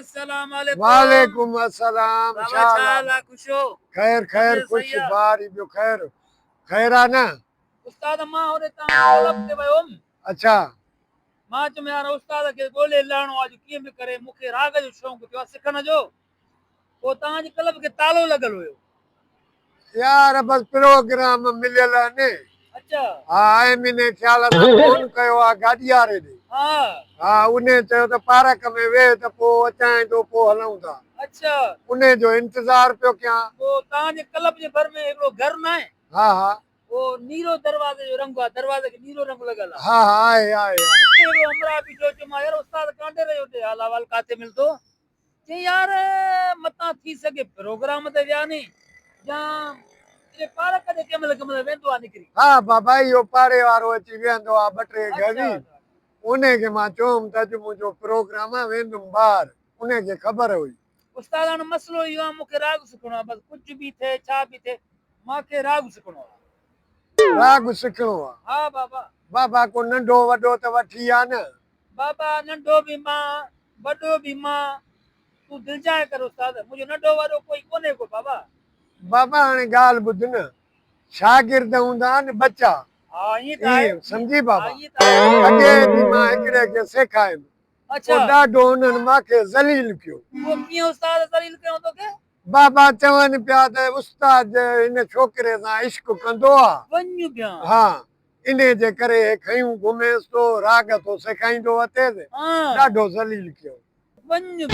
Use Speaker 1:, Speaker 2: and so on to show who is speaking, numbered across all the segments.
Speaker 1: अस्सलाम वालेकुम।
Speaker 2: वालेकुम अस्सलाम।
Speaker 1: बाबा छाला खुशो
Speaker 2: खैर खैर
Speaker 1: मजे
Speaker 2: कुछ
Speaker 1: सही आहे।
Speaker 2: बारी बियो खैर खैर आ न।
Speaker 1: उस्ताद मां होरे तव्हां क्लब ते वियुम।
Speaker 2: अच्छा
Speaker 1: मां चयुमि यार उस्ताद खे ॻोल्हे लहणो आहे, कीअं बि करे मूंखे राग जो शौक़ु थियो आहे सिखण जो। पोइ तव्हांजे क्लब खे तालो लॻल हुयो।
Speaker 2: यार बस प्रोग्राम मिलियल ने।
Speaker 1: अच्छा
Speaker 2: हाँ एमिने ख्याल सां फोन कयो आहे गाॾी वारे ॾे।
Speaker 1: हा
Speaker 2: हाँ उन चयो त पार्क में वेह त पोइ अचां थो पोइ हलूं था।
Speaker 1: अच्छा
Speaker 2: उन जो इंतजार पियो कयां।
Speaker 1: पोइ तव्हांजे क्लब जे भर में हिकिड़ो घर न आहे,
Speaker 2: हाँ हाँ
Speaker 1: वो नीरो दरवाजे जो रंग आहे, दरवाजे खे नीरो रंग लॻल आहे।
Speaker 2: हाँ हाँ आहे
Speaker 1: उते हिकिड़ो हमरा बीठो चयो मां यार उस्ताद काॾे रहियो हुते हाल अहवाल किथे मिलंदो। चई यार मतां थी सघे प्रोग्राम ते विया नी या पार्क ते कंहिं महिल वेंदो आहे निकिरी।
Speaker 2: हाँ बाबा इहो पाड़े वारो अची वेहंदो आहे ॿ टे
Speaker 1: अच्छा
Speaker 2: घड़ी। उनखे मां चयुमि त अॼु मुंहिंजो प्रोग्राम आहे वेंदुमि ॿाहिरि। उनखे ख़बर हुई।
Speaker 1: उस्ताद हाणे मसलो इहो आहे मूंखे राग सिखणो आहे, बसि कुझु बि थिए छा बि थिए मूंखे राग सिखणो आहे।
Speaker 2: राग सिखणो आहे।
Speaker 1: हा बाबा
Speaker 2: बाबा को नंढो वॾो त वठी आ न।
Speaker 1: बाबा नंढो बि मां वॾो बि मां, तूं दिलजाए कर उस्ताद, मुंहिंजो नंढो वॾो कोई कोन्हे को बाबा।
Speaker 2: बाबा हाणे ॻाल्हि ॿुध न, शागिर्द हूंदा आहिनि बच्चा।
Speaker 1: हा ईअं त आहे।
Speaker 2: सम्झी बाबा।
Speaker 1: ईअं त आहे।
Speaker 2: अॻे बि मां हिकिड़े खे सेखारियुमि,
Speaker 1: अच्छा
Speaker 2: पोइ ॾाढो उन्हनि मूंखे ज़लील कयो।
Speaker 1: वो कीअं उस्ताद ज़लील कयो तोखे?
Speaker 2: बाबा चवनि पिया त उस्ताद हिन छोकिरे सां इश्क कंदो आहे।
Speaker 1: वञ पिया।
Speaker 2: हा इन जे करे खयूं घुमेसि थो, राग थो सेखारींदो अथेसि। ॾाढो ज़लील कयो।
Speaker 1: वञ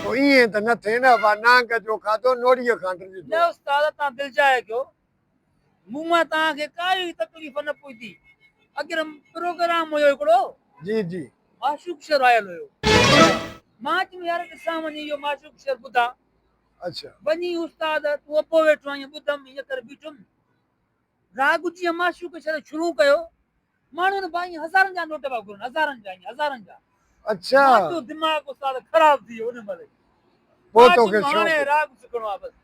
Speaker 2: पोइ ईअं त न थिए न बा नांग जो खाधो नोड़ीअ खां
Speaker 1: न उस्ताद तव्हां दिलजाए कयो, मूं मां तव्हांखे काई तकलीफ़ न पहुती। अॻियां प्रोग्राम हुयो हिकिड़ो,
Speaker 2: जी जी
Speaker 1: माशूक शर आयल हुयो। मां चयुमि यार ॾिसां वञी इहो माशूक शर ॿुधां।
Speaker 2: अच्छा
Speaker 1: वञी उस्ताद तूं अपो वेठो आहीं ॿुधमि ईअं करे बीठुमि। राग जीअं माशूक शर शुरू कयो, माण्हुनि भाई हज़ारनि जा नोट पिया घुरनि, हज़ारनि जा हज़ारनि जा।
Speaker 2: अच्छा
Speaker 1: मुंहिंजो दिमाग़ उस्ताद ख़राब थी वियो उन महिल।
Speaker 2: पोइ
Speaker 1: मां
Speaker 2: तोखे
Speaker 1: चयुमि हाणे
Speaker 2: शौक़ु।
Speaker 1: राग सिखणो आहे बसि।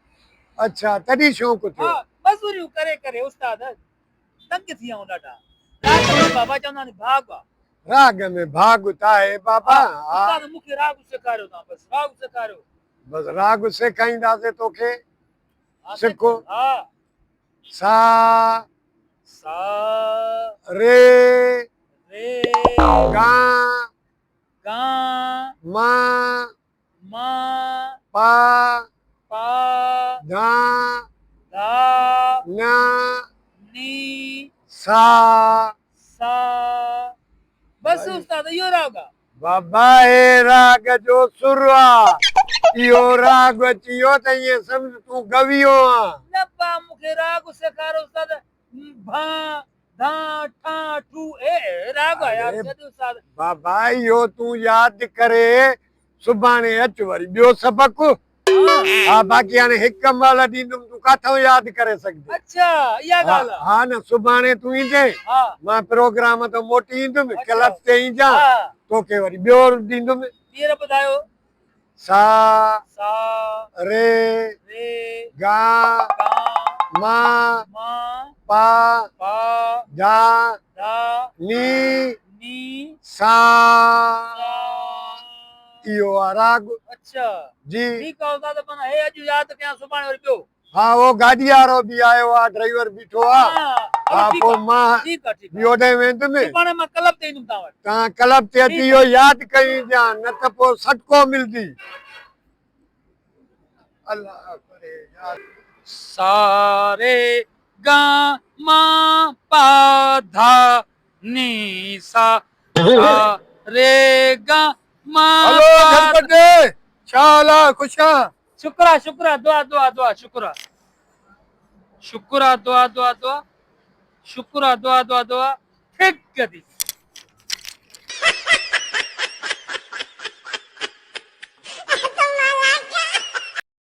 Speaker 2: अच्छा तॾहिं शौक़ु थियो।
Speaker 1: हा मज़दूरियूं करे करे उस्ताद तंग थी विया आहियूं ॾाढा। राग में बाबा चवंदा आहिनि भाग आहे।
Speaker 2: राग में भाग त आहे बाबा।
Speaker 1: हा
Speaker 2: हा
Speaker 1: उस्ताद मूंखे राग सेखारियो तव्हां, बसि राग सेखारियो।
Speaker 2: बसि राग सेखारींदासीं तोखे।
Speaker 1: हा
Speaker 2: सिखो।
Speaker 1: हा
Speaker 2: सा
Speaker 1: सा
Speaker 2: रे
Speaker 1: रे
Speaker 2: गा
Speaker 1: गा
Speaker 2: मा
Speaker 1: मा
Speaker 2: पा
Speaker 1: पा
Speaker 2: धा
Speaker 1: धा
Speaker 2: ना
Speaker 1: नी
Speaker 2: सा।
Speaker 1: सा। बसि उस्ताद इहो राग आहे।
Speaker 2: बाबा हे राग जो सुर आहे। इहो राग अची वियो त ईअं सम्झ तूं गवियो आहे।
Speaker 1: न पा मूंखे राग सेखारियो उस्ताद। भा धा ठा ठू ए राग आहे यार छॾ उस्ताद।
Speaker 2: बाबा इहो तूं यादि करे सुभाणे अच वरी ॿियो सबक़ु। हा बाक़ी हाणे हिकु महिल ॾींदुमि तूं काथो यादि करे सघंदे।
Speaker 1: अच्छा इहा ॻाल्हि आहे।
Speaker 2: हा न सुभाणे तूं ईंदे
Speaker 1: हा
Speaker 2: मां प्रोग्राम तो मोटी ईंदुमि क्लब ते ईंजा
Speaker 1: हा
Speaker 2: तोखे वरी ॿियो ॾींदुमि।
Speaker 1: ॿीहर ॿुधायो।
Speaker 2: सा
Speaker 1: सा
Speaker 2: रे
Speaker 1: रे
Speaker 2: गा
Speaker 1: गा
Speaker 2: मा
Speaker 1: मा
Speaker 2: पा
Speaker 1: पा
Speaker 2: धा
Speaker 1: धा
Speaker 2: नी
Speaker 1: नी
Speaker 2: सा।
Speaker 1: सा।
Speaker 2: इहो आहे राग।
Speaker 1: अच्छा
Speaker 2: जी
Speaker 1: ठीकु आहे उस्ताद माना हे अॼु यादि कयां सुभाणे वरी ॿियो।
Speaker 2: हा वो गाॾी वारो बि आयो आहे ड्राइवर बीठो आहे। हा पोइ मां
Speaker 1: ठीकु आहे
Speaker 2: ॿियो ॾे वेंदुमि।
Speaker 1: सुभाणे मां क्लब ते ईंदुमि तव्हां वटि।
Speaker 2: तव्हां क्लब ते अची इहो यादि कईंजा न त पोइ सटको मिलंदी। अल्लाह करे यार।
Speaker 1: सा रे गा मा पा धा नी सा सा रे गा मा
Speaker 2: हेलो घरपटे छा हाल आहे ख़ुश आहे।
Speaker 1: शुक्र आहे शुक्र आहे दुआ दुआ दुआ शुक्र आहे शुक्र आहे दुआ दुआ दुआ शुक्र आहे दुआ दुआ दुआ ठीक थी।